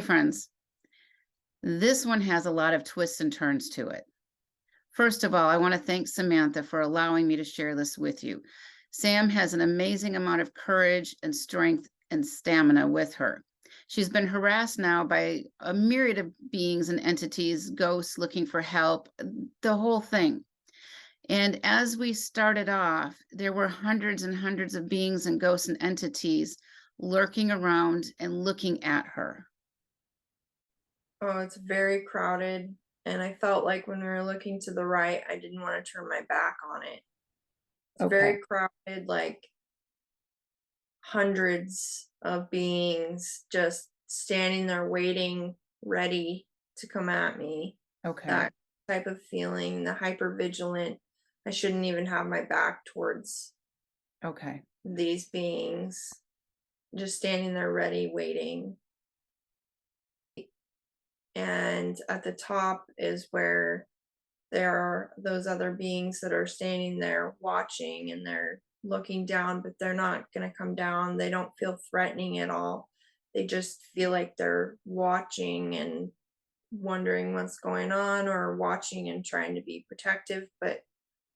friends. This one has a lot of twists and turns to it. First of all, I want to thank Samantha for allowing me to share this with you. Sam has an amazing amount of courage and strength and stamina with her. She's been harassed now by a myriad of beings and entities, ghosts looking for help, the whole thing. And as we started off, there were hundreds and hundreds of beings and ghosts and entities lurking around and looking at her. Oh, it's very crowded, and I felt like when we were looking to the right, I didn't want to turn my back on it. It's Okay. very crowded, like hundreds of beings just standing there waiting, ready to come at me. Okay. That type of feeling, the hyper vigilant. I shouldn't even have my back towards Okay. these beings, just standing there ready, waiting. And at the top is where there are those other beings that are standing there watching, and they're looking down, but they're not going to come down. They don't feel threatening at all. They just feel like they're watching and wondering what's going on, or watching and trying to be protective, but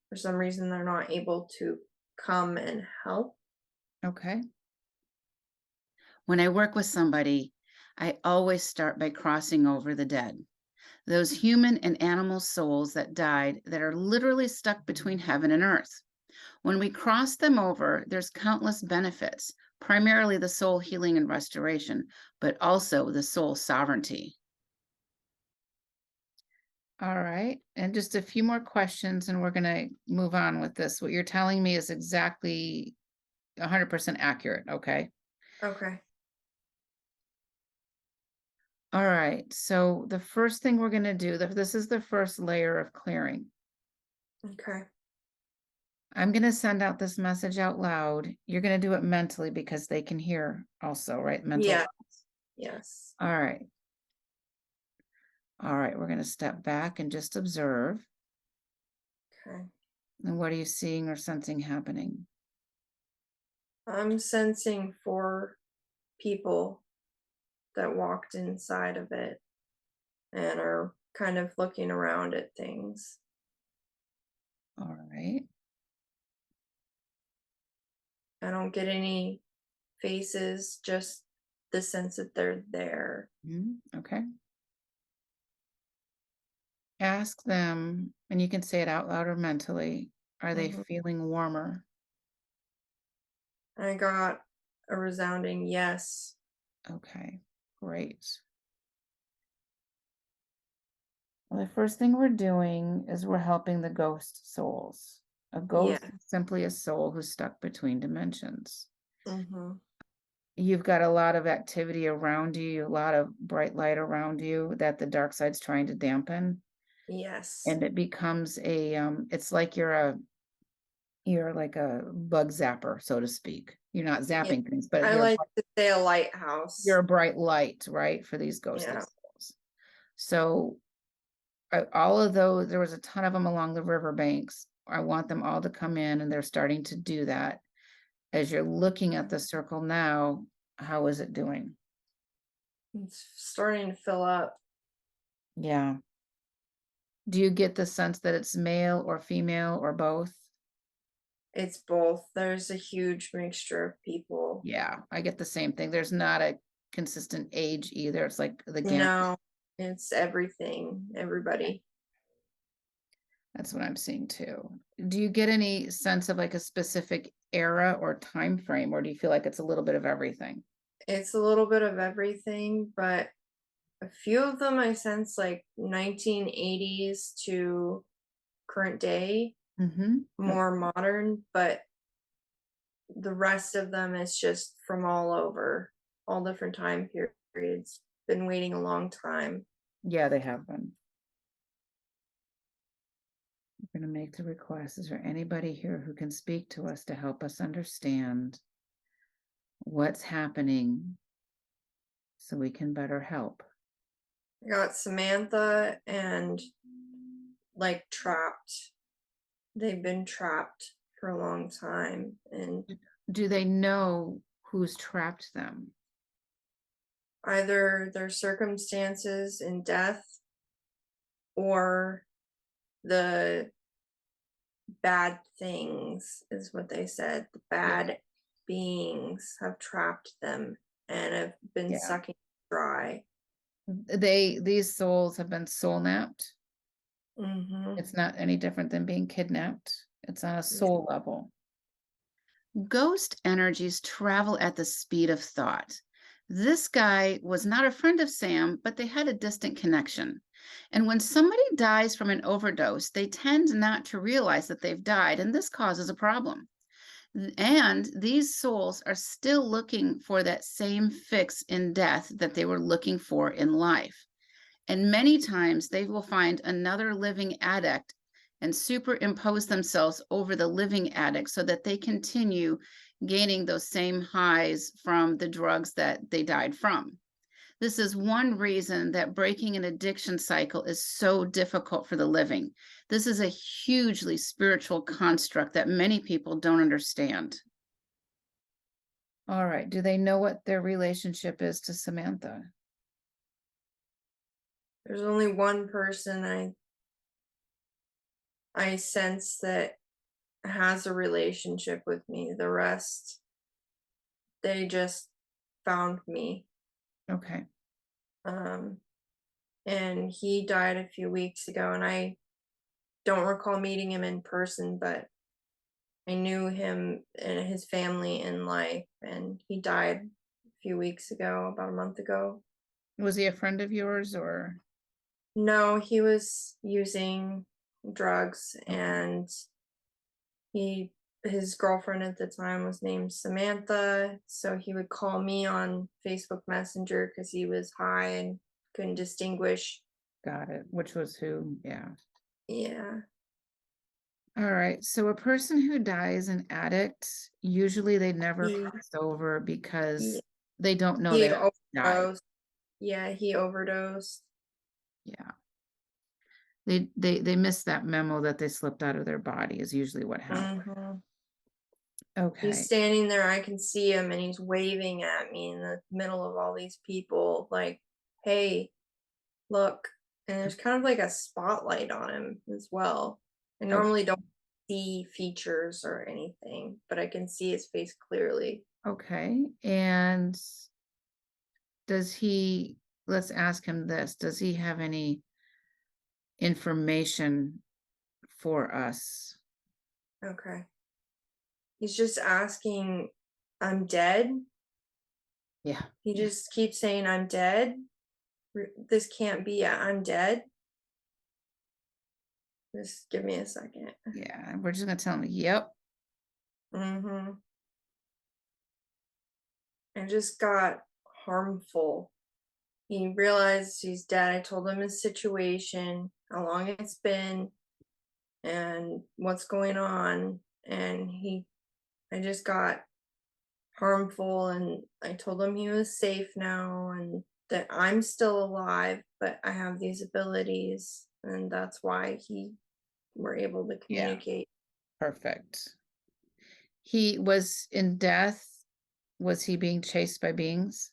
for some reason they're not able to come and help. Okay. When I work with somebody, I always start by crossing over the dead. Those human and animal souls that died that are literally stuck between heaven and earth. When we cross them over, there's countless benefits, primarily the soul healing and restoration, but also the soul sovereignty. All right. And just a few more questions, and we're going to move on with this. What you're telling me is exactly 100% accurate. Okay. Okay. All right. So the first thing we're going to do, this is the first layer of clearing. Okay. I'm going to send out this message out loud. You're going to do it mentally because they can hear also, right? Mental. Yeah. Yes. All right. All right. We're going to step back and just observe. Okay. And what are you seeing or sensing happening? I'm sensing 4 people that walked inside of it and are kind of looking around at things. All right. I don't get any faces, just the sense that they're there. Okay. Ask them, and you can say it out loud or mentally. Are they Mhm. feeling warmer? I got a resounding yes. Okay. Great. Well, the first thing we're doing is we're helping the ghost souls. A ghost Yeah. is simply a soul who's stuck between dimensions. Mhm. You've got a lot of activity around you, a lot of bright light around you that the dark side's trying to dampen. Yes. And it becomes it's like you're like a bug zapper, so to speak. You're not Yeah. zapping things, but I like to say a lighthouse. you're a bright light, right, for these ghostly Yeah. souls. So all of those, there was a ton of them along the riverbanks. I want them all to come in, and they're starting to do that. As you're looking at the circle now, how is it doing? It's starting to fill up. Yeah. Do you get the sense that it's male or female or both? It's both. There's a huge mixture of people. Yeah, I get the same thing. There's not a consistent age either. It's like the gamut. No, it's everything, everybody. That's what I'm seeing too. Do you get any sense of like a specific era or time frame, or do you feel like it's a little bit of everything? It's a little bit of everything, but a few of them I sense like 1980s to current day, Mm-hmm. more modern, but the rest of them is just from all over, all different time periods. Been waiting a long time. Yeah, they have been. I'm going to make the request. Is there anybody here who can speak to us to help us understand what's happening so we can better help? I got Samantha and like trapped. They've been trapped for a long time, and Do they know who's trapped them? either their circumstances in death or the bad things is what they said. The Yeah. bad beings have trapped them and have been Yeah. sucking dry. These souls have been soul napped. Mm-hmm. It's not any different than being kidnapped. It's on a Yeah. soul level. Ghost energies travel at the speed of thought. This guy was not a friend of Sam, but they had a distant connection. And when somebody dies from an overdose, they tend not to realize that they've died, and this causes a problem. And these souls are still looking for that same fix in death that they were looking for in life. And many times they will find another living addict and superimpose themselves over the living addict so that they continue gaining those same highs from the drugs that they died from. This is one reason that breaking an addiction cycle is so difficult for the living. This is a hugely spiritual construct that many people don't understand. All right. Do they know what their relationship is to Samantha? There's only one person I sense that has a relationship with me. The rest, they just found me. Okay. Um, and he died a few weeks ago, and I don't recall meeting him in person, but I knew him and his family in life, and he died a few weeks ago, about a month ago. Was he a friend of yours or? No, he was using drugs, Okay. and he his girlfriend at the time was named Samantha, so he would call me on Facebook Messenger because he was high and couldn't distinguish. Got it. Which was who? Yeah. Yeah. All right. So a person who dies an addict, usually they never He cross over he, because they don't know he they died. overdosed. Yeah, he overdosed. Yeah. They missed that memo that they slipped out of their body is usually what happened. Mhm. He's Okay. standing there, I can see him, and he's waving at me in the middle of all these people, like, "Hey, look." And there's kind of like a spotlight on him as well. I Okay. normally don't see features or anything, but I can see his face clearly. Okay. And does he, let's ask him this, does he have any information for us? Okay. He's just asking, "I'm dead?" Yeah. He Yeah. just keeps saying, "I'm dead." This can't be a "I'm dead." Just give me a second. Yeah. We're just gonna tell him, yep. Mhm. It just got harmful. He realized he's dead. I told him his situation, how long it's been, and what's going on. And I just got harmful. And I told him he was safe now and that I'm still alive, but I have these abilities. And that's why we're able to Yeah. communicate. Perfect. He was in death. Was he being chased by beings?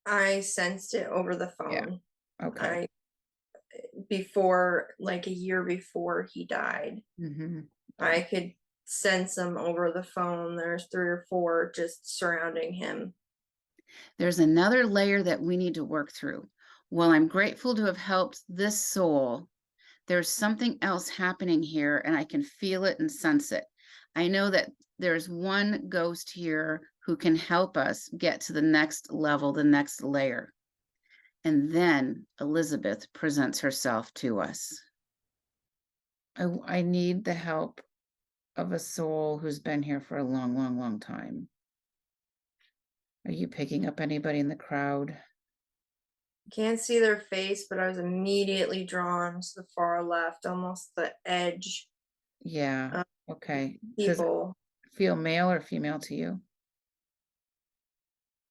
I sensed it over the Yeah. phone. Okay. I Before, like a year before he died. Mm-hmm. I could sense him over the phone. There's three or four just surrounding him. There's another layer that we need to work through. While I'm grateful to have helped this soul, there's something else happening here, and I can feel it and sense it. I know that there's one ghost here who can help us get to the next level, the next layer. And then Elizabeth presents herself to us. I need the help of a soul who's been here for a long, long, long time. Are you picking up anybody in the crowd? Can't see their face, but I was immediately drawn to the far left, almost the edge Yeah. of Okay. Does it people. feel male or female to you?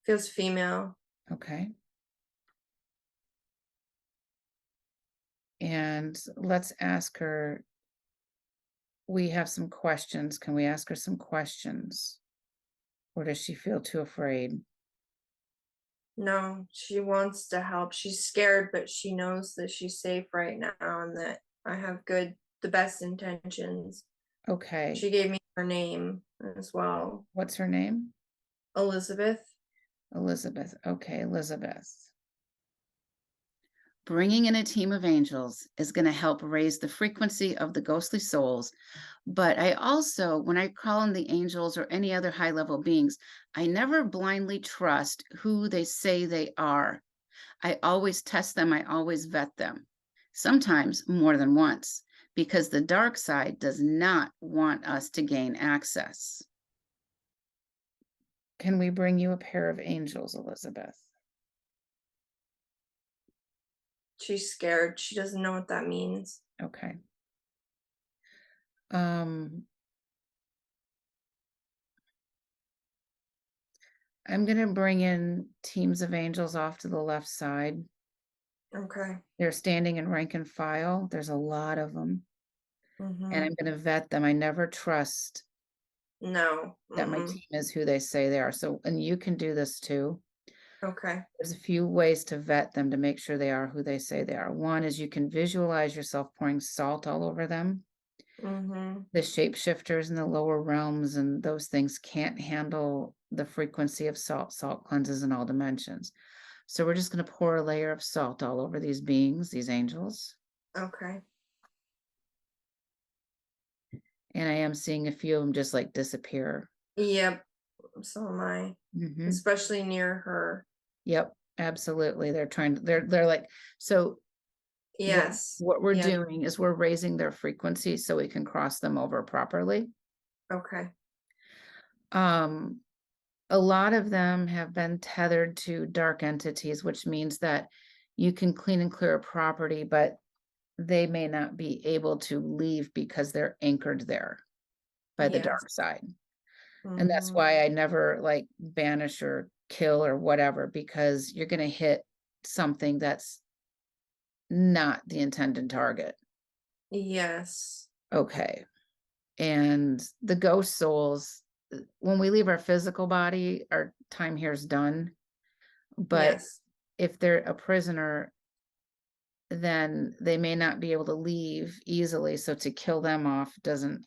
Feels female. Okay. And let's ask her. We have some questions. Can we ask her some questions? Or does she feel too afraid? No, she wants to help. She's scared, but she knows that she's safe right now and that I have the best intentions. Okay. She gave me her name as well. What's her name? Elizabeth. Elizabeth. Okay, Elizabeth. Bringing in a team of angels is going to help raise the frequency of the ghostly souls. But I also, when I call in the angels or any other high level beings, I never blindly trust who they say they are. I always test them, I always vet them, sometimes more than once, because the dark side does not want us to gain access. Can we bring you a pair of angels, Elizabeth? She's scared. She doesn't know what that means. Okay. I'm going to bring in teams of angels off to the left side. Okay. They're standing in rank and file. There's a lot of them. And I'm going to vet them. I never trust No. that my team is who they say they are. So, and you can do this too. Okay. There's a few ways to vet them to make sure they are who they say they are. One is you can visualize yourself pouring salt all over them. The shapeshifters in the lower realms and those things can't handle the frequency of salt. Salt cleanses in all dimensions. So we're just going to pour a layer of salt all over these beings, these angels. Okay. And I am seeing a few of them just like disappear. Yep. So am I. Especially near her. Yep, absolutely. They're like, so Yes. what we're Yes. doing is we're raising their frequency so we can cross them over properly. Okay. A lot of them have been tethered to dark entities, which means that you can clean and clear a property, but they may not be able to leave because they're anchored there by the Yes. dark side. And that's why I never like banish or kill or whatever, because you're going to hit something that's not the intended target. Yes. Okay. And the ghost souls, when we leave our physical body, our time here is done. But Yes. if they're a prisoner, then they may not be able to leave easily. So to kill them off doesn't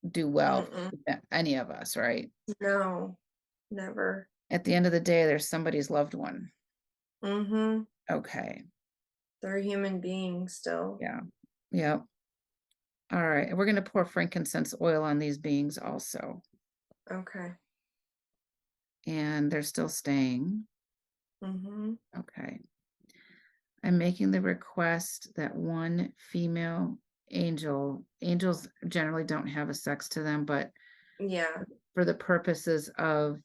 do well for any of us, right? No, never. At the end of the day, there's somebody's loved one. Mm-hmm. Okay. They're human beings still. Yeah. Yep. All right. We're going to pour frankincense oil on these beings also. Okay. And they're still staying. Okay. I'm making the request that one female angels generally don't have a sex to them, but Yeah. for the purposes of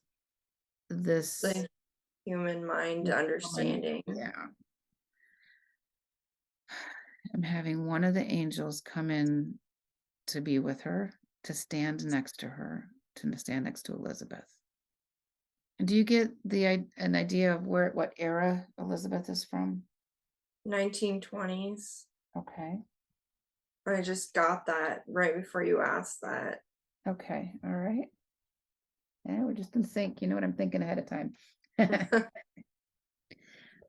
this The human mind woman, understanding. yeah. I'm having one of the angels come in to be with her, to stand next to her, to stand next to Elizabeth. And do you get an idea of what era Elizabeth is from? 1920s. Okay. I just got that right before you asked that. Okay. All right. Yeah, we're just in sync. You know what I'm thinking ahead of time.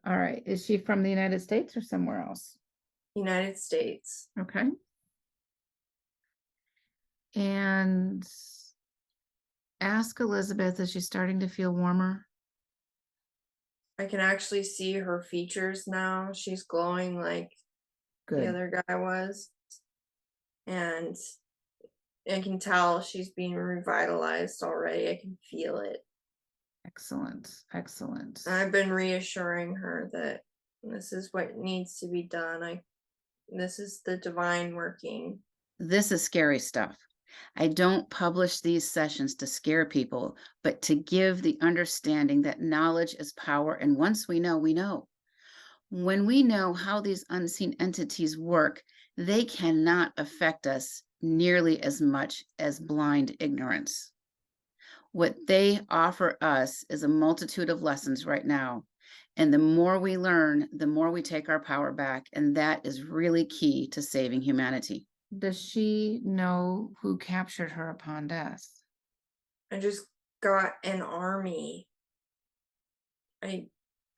All right. Is she from the United States or somewhere else? United States. Okay. And ask Elizabeth, is she starting to feel warmer? I can actually see her features now. She's glowing like the Good. other guy was. And I can tell she's being revitalized already. I can feel it. Excellent. Excellent. I've been reassuring her that this is what needs to be done. This is the divine working. This is scary stuff. I don't publish these sessions to scare people, but to give the understanding that knowledge is power. And once we know, we know. When we know how these unseen entities work, they cannot affect us nearly as much as blind ignorance. What they offer us is a multitude of lessons right now. And the more we learn, the more we take our power back. And that is really key to saving humanity. Does she know who captured her upon death? I just got an army. I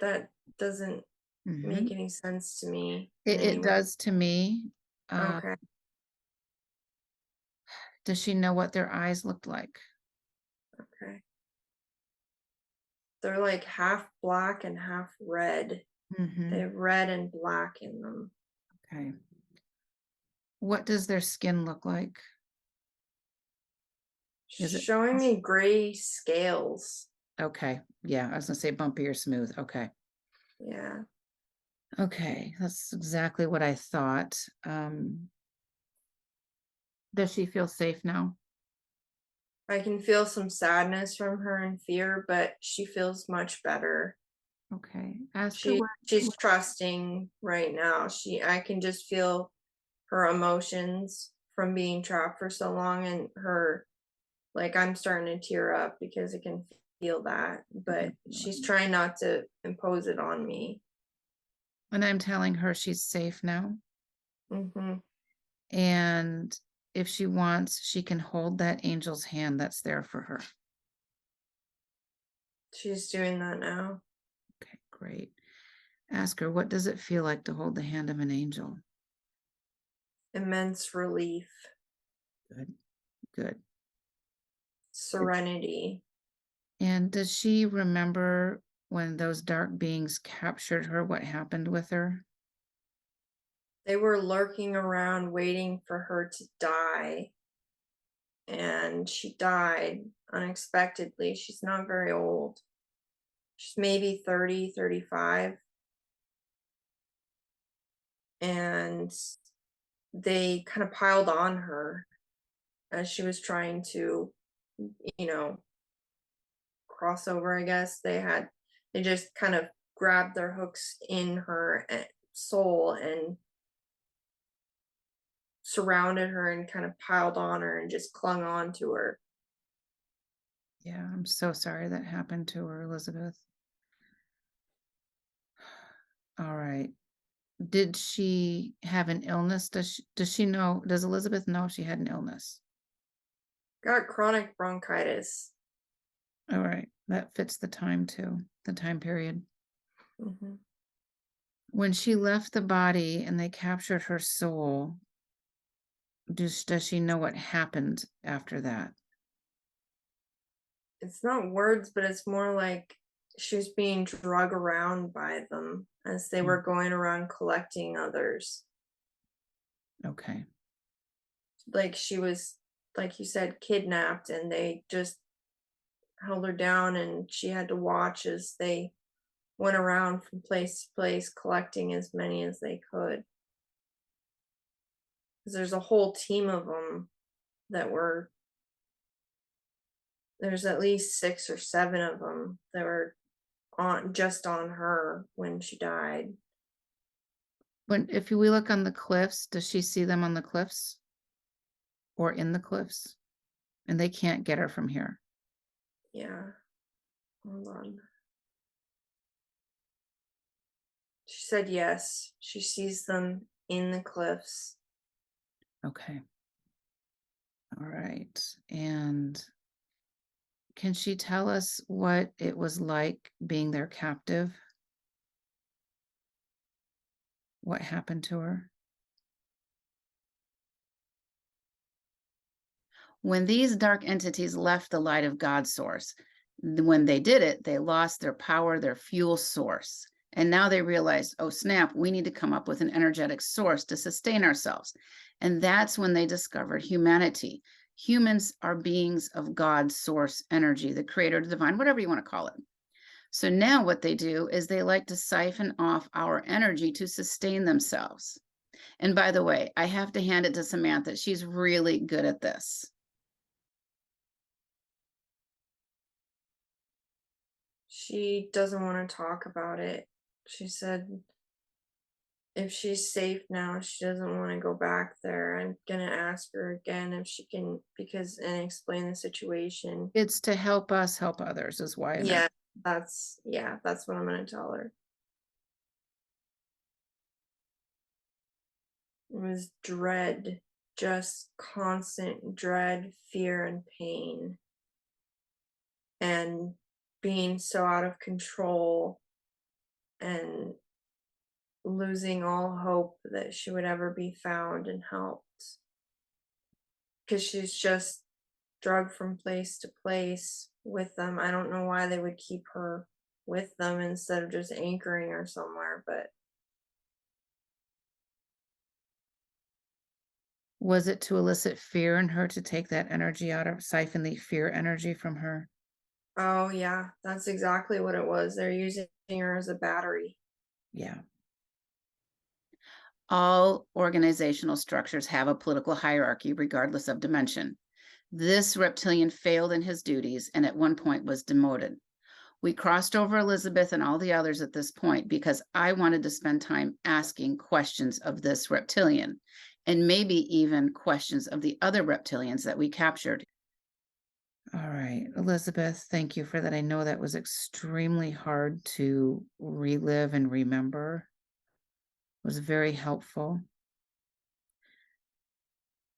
That doesn't make Mhm. any sense to me in It any way. does to me. Uh, Okay. does she know what their eyes looked like? Okay. They're like half black and half red. They Mhm. have red and black in them. Okay. What does their skin look like? Is it Showing me gray scales. okay? Yeah, I was gonna say bumpy or smooth. Okay. Yeah. Okay, that's exactly what I thought. Does she feel safe now? I can feel some sadness from her and fear, but she feels much better. Okay. Ask her She what, she's trusting right now. I can just feel her emotions from being trapped for so long, and her, like, I'm starting to tear up because I can feel that, but she's trying not to impose it on me. and I'm telling her she's safe now. Mhm. And if she wants, she can hold that angel's hand that's there for her. She's doing that now. Okay, great. Ask her, what does it feel like to hold the hand of an angel? Immense relief, Good, good. serenity. And does she remember when those dark beings captured her, what happened with her? They were lurking around waiting for her to die, and she died unexpectedly. She's not very old. She's maybe 30, 35, and they kind of piled on her as she was trying to, you know, cross over, I guess. They just kind of grabbed their hooks in her soul and surrounded her and kind of piled on her and just clung on to her. Yeah, I'm so sorry that happened to her, Elizabeth. All right. Did she have an illness? Does she know, does Elizabeth know she had an illness? Got chronic bronchitis. All right. That fits the time too, the time period. Hmm. When she left the body and they captured her soul, does she know what happened after that? It's not words, but it's more like she was being drug around by them as they Mm, were going around collecting others. okay. Like she was, like you said, kidnapped, and they just held her down, and she had to watch as they went around from place to place collecting as many as they could. Because there's a whole team of them that were, there's at least 6 or 7 of them that were on her when she died. When if we look on the cliffs, does she see them on the cliffs or in the cliffs? And they can't get her from here. Yeah, hold on. She said yes. She sees them in the cliffs. Okay. All right. And can she tell us what it was like being their captive? What happened to her? When these dark entities left the light of God's source, when they did it, they lost their power, their fuel source. And now they realized, oh, snap, we need to come up with an energetic source to sustain ourselves. And that's when they discovered humanity. Humans are beings of God's source energy, the creator, the divine, whatever you want to call it. So now what they do is they like to siphon off our energy to sustain themselves. And by the way, I have to hand it to Samantha. She's really good at this. She doesn't want to talk about it. She said if she's safe now, she doesn't want to go back there. I'm gonna ask her again if she can, because, and explain the situation. It's to help us help others, is why I'm Yeah, that's what I'm gonna tell her. It was dread, just constant dread, fear, and pain, and being so out of control and losing all hope that she would ever be found and helped, because she's just drugged from place to place with them. I don't know why they would keep her with them instead of just anchoring her somewhere, but Was it to elicit fear in her to take that energy out of siphon the fear energy from her? oh yeah, that's exactly what it was. They're using her as a battery. Yeah. All organizational structures have a political hierarchy, regardless of dimension. This reptilian failed in his duties and at one point was demoted. We crossed over Elizabeth and all the others at this point because I wanted to spend time asking questions of this reptilian and maybe even questions of the other reptilians that we captured. All right, Elizabeth, thank you for that. I know that was extremely hard to relive and remember. It was very helpful.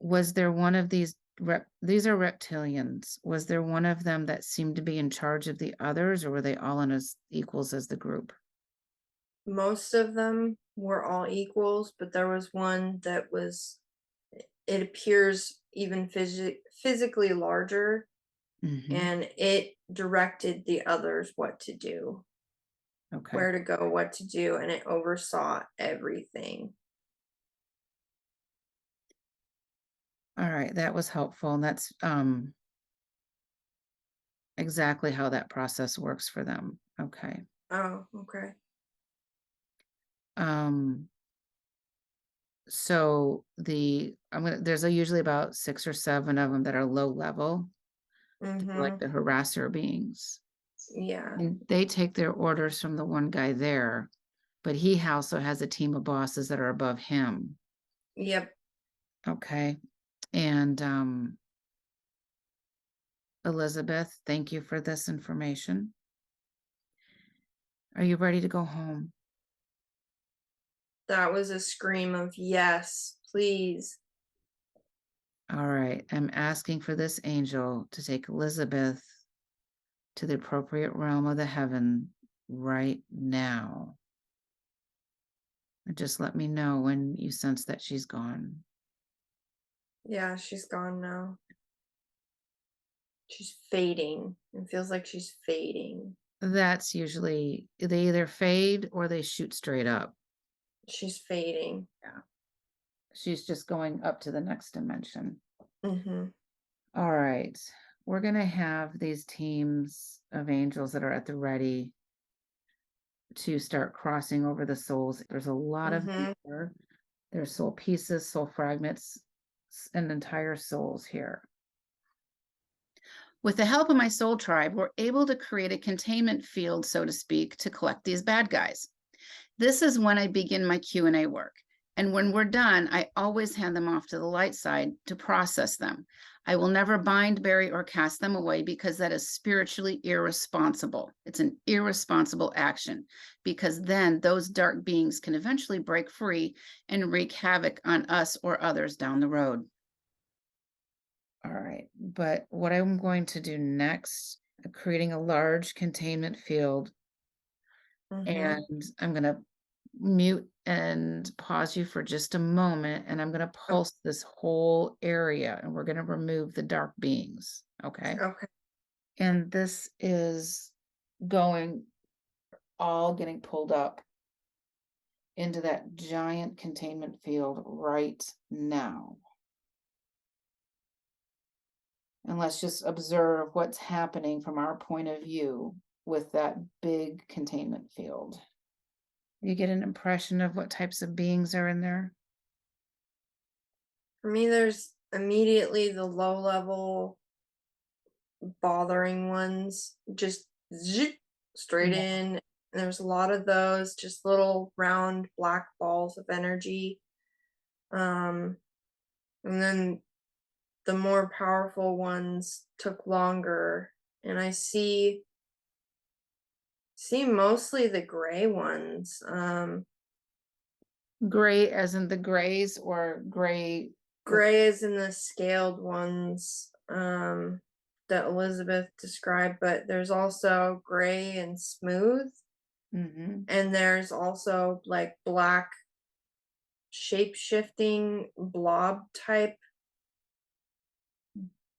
Was there one of these are reptilians. Was there one of them that seemed to be in charge of the others, or were they all in as equals as the group? Most of them were all equals, but there was one that was, it appears even physically larger, Hmm. and it directed the others what to do, Okay. where to go, what to do, and it oversaw everything. All right, that was helpful, and that's exactly how that process works for them. Okay. Oh, okay. Um, so there's usually about 6 or 7 of them that are low level, like Mm-hmm. the harasser beings. Yeah. And they take their orders from the one guy there, but he also has a team of bosses that are above him. Yep. Okay. And Elizabeth, thank you for this information. Are you ready to go home? That was a scream of yes, please. All right. I'm asking for this angel to take Elizabeth to the appropriate realm of the heaven right now. And just let me know when you sense that she's gone. Yeah, she's gone now. She's fading. It feels like she's fading. That's usually they either fade or they shoot straight up. She's fading. Yeah. She's just going up to the next dimension. Mm-hmm. All right. We're going to have these teams of angels that are at the ready to start crossing over the souls. There's a lot of them Mm-hmm. here. There's soul pieces, soul fragments, and entire souls here. With the help of my soul tribe, we're able to create a containment field, so to speak, to collect these bad guys. This is when I begin my Q&A work. And when we're done, I always hand them off to the light side to process them. I will never bind, bury, or cast them away because that is spiritually irresponsible. It's an irresponsible action because then those dark beings can eventually break free and wreak havoc on us or others down the road. All right, but what I'm going to do next, creating a large containment field, Mm-hmm. and I'm going to mute and pause you for just a moment, and I'm going to Oh, pulse this whole area, and we're going to remove the dark beings. Okay. okay. And this is going all getting pulled up into that giant containment field right now. And let's just observe what's happening from our point of view with that big containment field. You get an impression of what types of beings are in there? For me, there's immediately the low level bothering ones, just zip, straight Yeah. in. There's a lot of those, just little round black balls of energy. Um, and then the more powerful ones took longer, and I see mostly the gray ones. Gray as in the grays or gray with Gray is in the scaled ones, that Elizabeth described, but there's also gray and smooth. Mm-hmm. And there's also like black shape shifting blob type,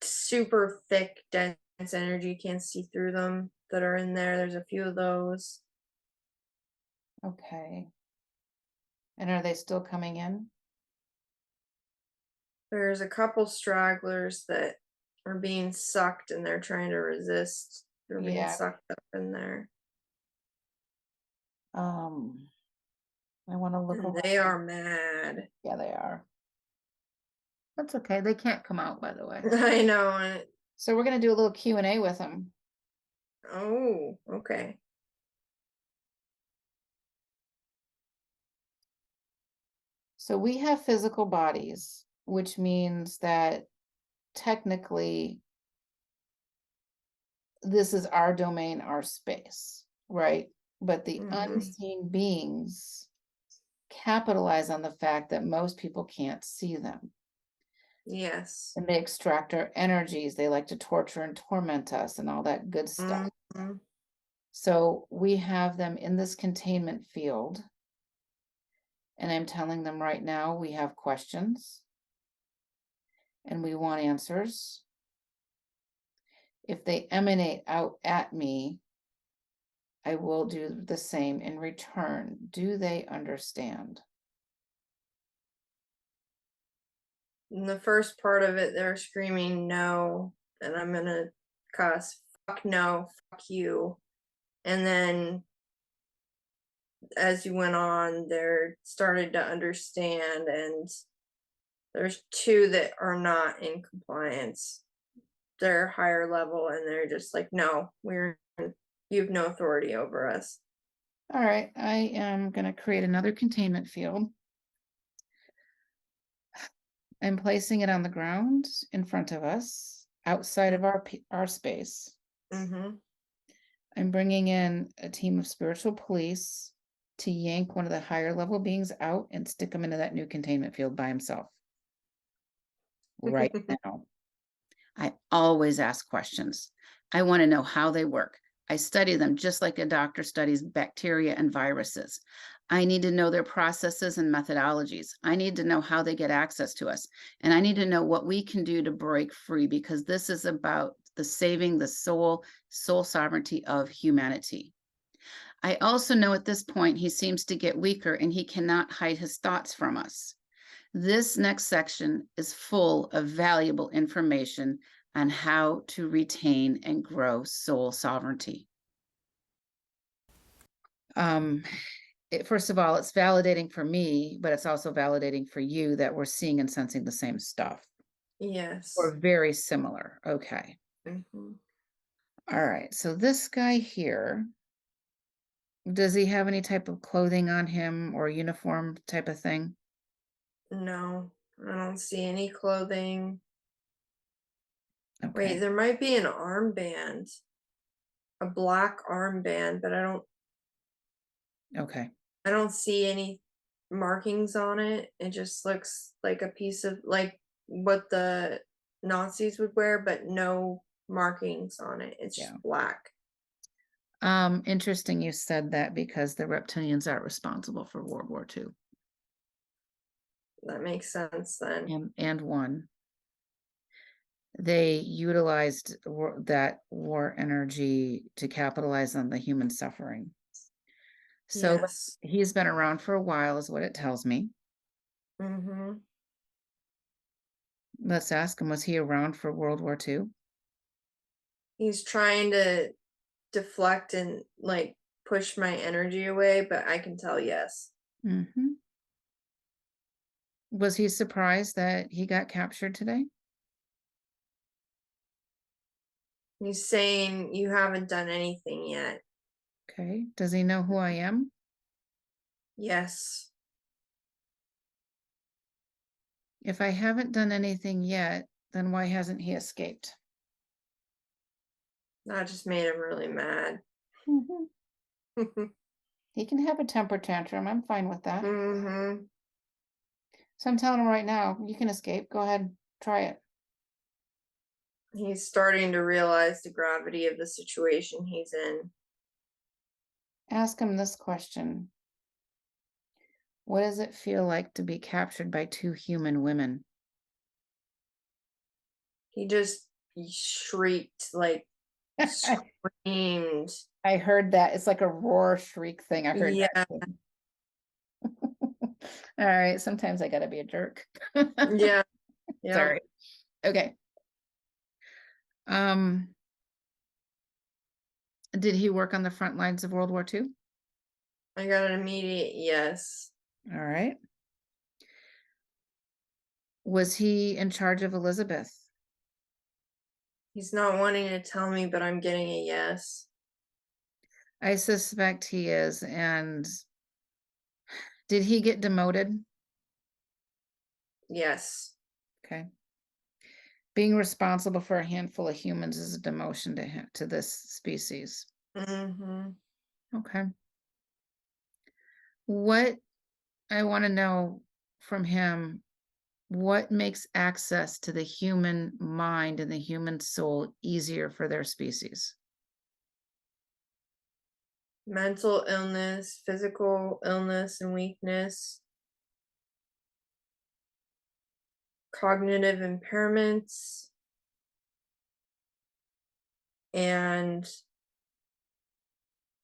super thick, dense energy. You can't see through them that are in there. There's a few of those. Okay. And are they still coming in? There's a couple stragglers that are being sucked and they're trying to resist. They're being Yeah. sucked up in there. Um, I want to look And they around. are mad. Yeah, they are. That's okay. They can't come out, by the way. I know it. So we're gonna do a little Q&A with them. Oh, okay. So we have physical bodies, which means that technically this is our domain, our space, right? But the Hmm. unseen beings capitalize on the fact that most people can't see them. Yes. And they extract our energies. They like to torture and torment us and all that good stuff. Hmm. So we have them in this containment field. And I'm telling them right now, we have questions and we want answers. If they emanate out at me, I will do the same in return. Do they understand? In the first part of it, they're screaming no, and I'm gonna cuss, fuck no, fuck you. And then as you went on, they're started to understand, and there's two that are not in compliance. They're higher level, and they're just like, no, you have no authority over us. All right, I am going to create another containment field. I'm placing it on the ground in front of us, outside of our space. Mm-hmm. I'm bringing in a team of spiritual police to yank one of the higher level beings out and stick him into that new containment field by himself right now. I always ask questions. I want to know how they work. I study them just like a doctor studies bacteria and viruses. I need to know their processes and methodologies. I need to know how they get access to us. And I need to know what we can do to break free, because this is about the saving the soul sovereignty of humanity. I also know at this point he seems to get weaker and he cannot hide his thoughts from us. This next section is full of valuable information on how to retain and grow soul sovereignty. Um, First of all, it's validating for me, but it's also validating for you that we're seeing and sensing the same stuff. Yes. Or very similar. Okay. Mm-hmm. All right. So this guy here, does he have any type of clothing on him or uniform type of thing? No, I don't see any clothing. Wait, Okay. there might be an armband, a black armband, but Okay. I don't see any markings on it. It just looks like a piece of like what the Nazis would wear, but no markings on it. It's Yeah. just black. Interesting you said that, because the reptilians are responsible for World War II That makes sense then. and one. They utilized that war energy to capitalize on the human suffering. So Yes. he's been around for a while, is what it tells me. Mm-hmm. Let's ask him, was he around for World War II? He's trying to deflect and like push my energy away, but I can tell yes. Mm-hmm. Was he surprised that he got captured today? He's saying you haven't done anything yet. Okay. Does he know who I am? Yes. If I haven't done anything yet, then why hasn't he escaped? That just made him really mad. Mm-hmm. He can have a temper tantrum. I'm fine with that. Mm-hmm. So I'm telling him right now, you can escape. Go ahead, try it. He's starting to realize the gravity of the situation he's in. Ask him this question. What does it feel like to be captured by two human women? He shrieked, like, screamed. I heard that. It's like a roar shriek thing. I heard that Yeah, too. All right. Sometimes I gotta be a jerk. yeah, yeah. Sorry. Okay. Um, did he work on the front lines of World War II? I got an immediate yes. All right. Was he in charge of Elizabeth? He's not wanting to tell me, but I'm getting a yes. I suspect he is. And did he get demoted? Yes. Okay. Being responsible for a handful of humans is a demotion to him, to this species. Mm-hmm. Okay. What I want to know from him, what makes access to the human mind and the human soul easier for their species? Mental illness, physical illness and weakness, cognitive impairments, and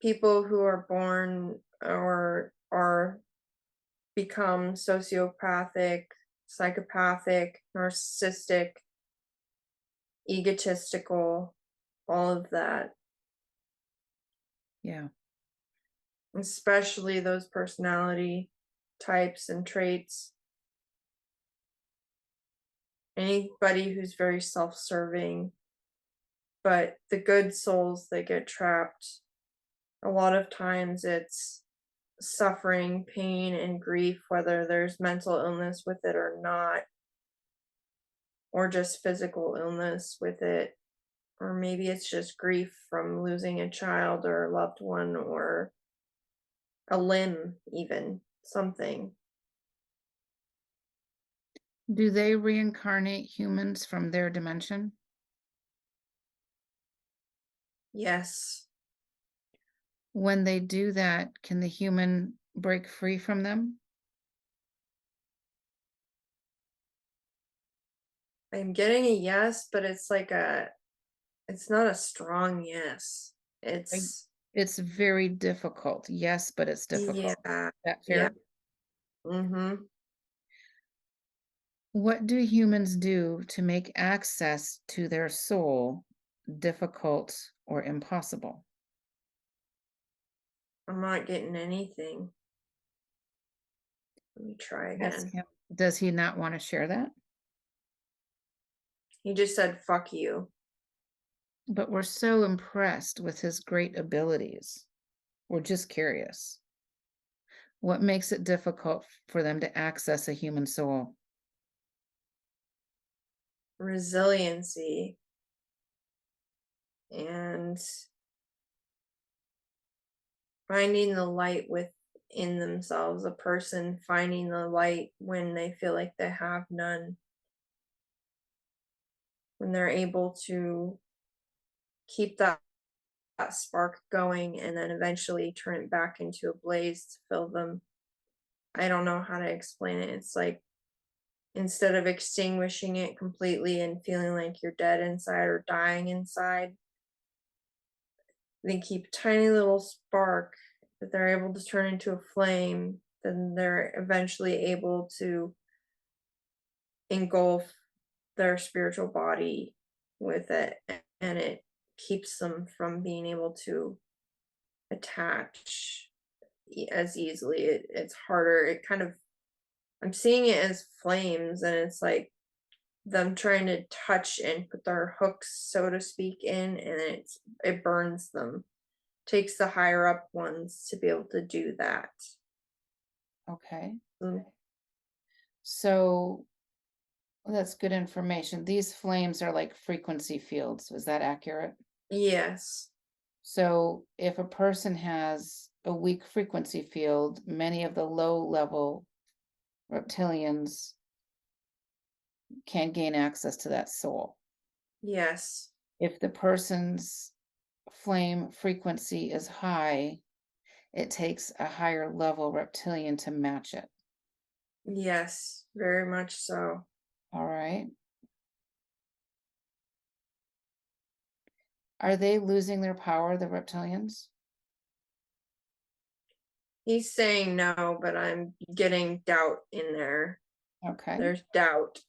people who are born or are become sociopathic, psychopathic, narcissistic, egotistical, all of that, Yeah. especially those personality types and traits. Anybody who's very self-serving, but the good souls that get trapped, a lot of times it's suffering, pain, and grief, whether there's mental illness with it or not, or just physical illness with it, or maybe it's just grief from losing a child or a loved one or a limb, even something. Do they reincarnate humans from their dimension? Yes, When they do that, can the human break free from them? I'm getting a yes, but it's not a strong yes. I- It's, It's very difficult. Yes, but it's difficult. yeah, Is that yeah. fair? Mm-hmm. What do humans do to make access to their soul difficult or impossible? I'm not getting anything. Let me try Ask again. him. Does he not want to share that? He just said, fuck you. But we're so impressed with his great abilities. We're just curious. What makes it difficult for them to access a human soul? Resiliency and finding the light within themselves, a person finding the light when they feel like they have none, when they're able to keep that spark going and then eventually turn it back into a blaze to fill them. I don't know how to explain it. It's like instead of extinguishing it completely and feeling like you're dead inside or dying inside, they keep a tiny little spark that they're able to turn into a flame, then they're eventually able to engulf their spiritual body with it, and it keeps them from being able to attach as easily. It's harder. It kind of, I'm seeing it as flames, and it's like them trying to touch and put their hooks, so to speak, in, and it burns them. Takes the higher up ones to be able to do that. Okay. Mm, So that's good information. These flames are like frequency fields. Is that accurate? yes, So if a person has a weak frequency field, many of the low level reptilians can gain access to that soul. yes, If the person's flame frequency is high, It takes a higher level reptilian to match it. Yes, very much so. All right. Are they losing their power, the reptilians? He's saying no, but I'm getting doubt in there. Okay. There's doubt.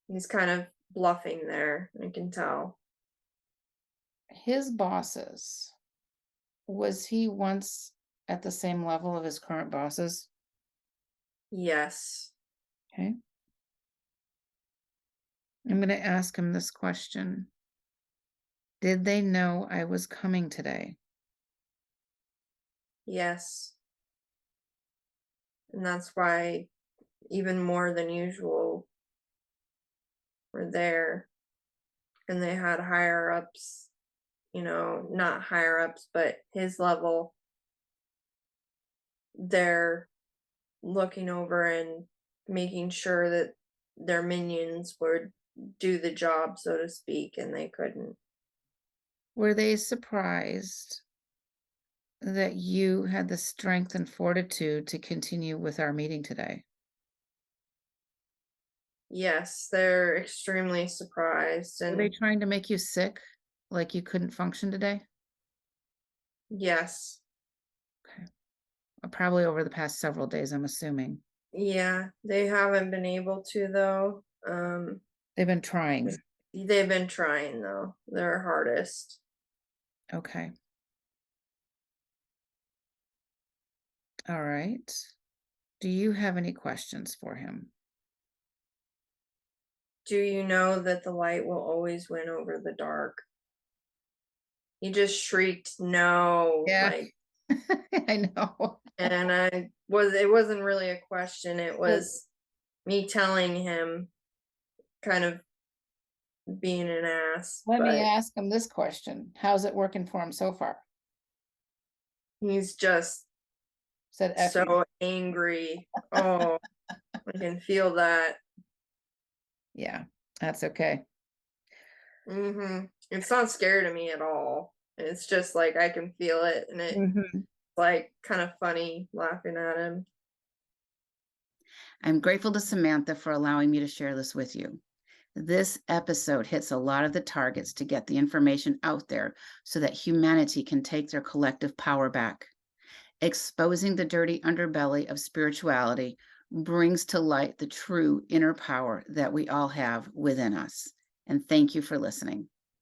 He's kind of bluffing there, I can tell. His bosses, was he once at the same level of his current bosses? Yes. Okay. I'm going to ask him this question. Did they know I was coming today? Yes. And that's why even more than usual were there. And they had higher ups, not higher ups, but his level. They're looking over and making sure that their minions would do the job, so to speak, and they couldn't. Were they surprised that you had the strength and fortitude to continue with our meeting today? Yes, they're extremely surprised. Were they And trying to make you sick, like you couldn't function today? yes, Okay. Probably over the past several days, I'm assuming. yeah, they haven't been able to, though. They've been trying. They've been trying, though, their hardest. Okay. All right. Do you have any questions for him? Do you know that the light will always win over the dark? He just shrieked no, Yeah, like, I know. and it wasn't really a question, it Well, was me telling him, kind of being an ass, let me but ask him this question. How's it working for him so far? he's just Said F you. so angry. Oh, I can feel that. Yeah, that's okay. It's not scary to me at all. It's just like I can feel it, and it's Mhm. like kind of funny laughing at him. I'm grateful to Samantha for allowing me to share this with you. This episode hits a lot of the targets to get the information out there so that humanity can take their collective power back. Exposing the dirty underbelly of spirituality brings to light the true inner power that we all have within us. And thank you for listening.